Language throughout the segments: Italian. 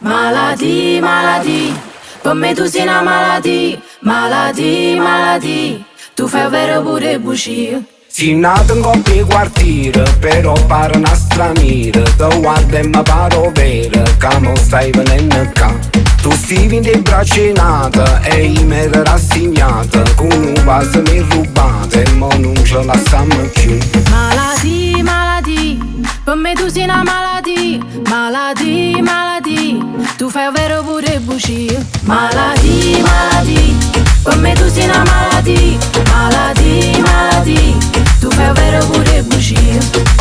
Maladie, maladie, per me tu sei una maladie. Maladie, maladie, tu fai vero pure bugie. Si nato in coppia e quartiere, però pare una straniera. Te guarda e mi pare vera, che mo stai venendo qua. Tu stivi in te braccinata e io mi ero rassegnata. Con un vaso mi rubata e mo non ce la stanno più. Maladie, maladie, per me tu sei una maladie. Maladie, maladie, tu fai vero pure bugie. Maladie, maladie, per me tu sei una maladie. Maladie, maladie, tu fai vero pure bugie.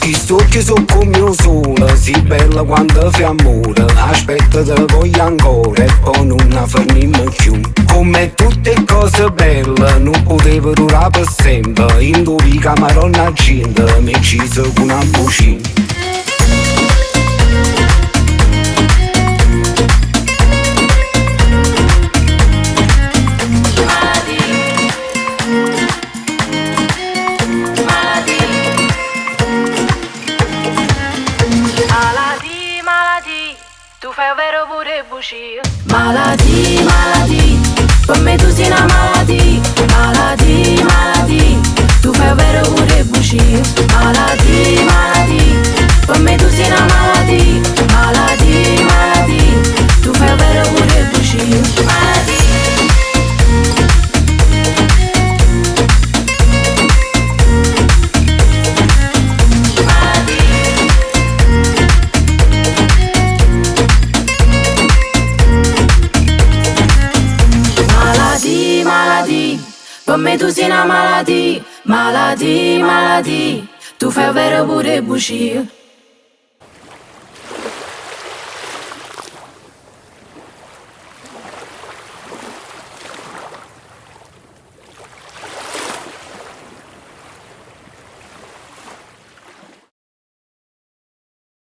Questi occhi sono come il sole, si bella quando fai amore. Aspetta te voglio ancora e poi non fermiamo più. Come tutte cose belle non potevo durare per sempre. In due camerone a gente mi ucciso con una bucina. Maladie, maladie, tu fai vero pure bugie. Maladie, maladie, per me tu sei una maladie. Maladie, maladie, tu fai vero pure bugie. Maladie, maladie, per me tu sei una maladie. Maladie, maladie, tu fai vero pure bugie. Maladie. Maladie, per me tu sei una maladie. Maladie, maladie, tu fai vero pure bugie.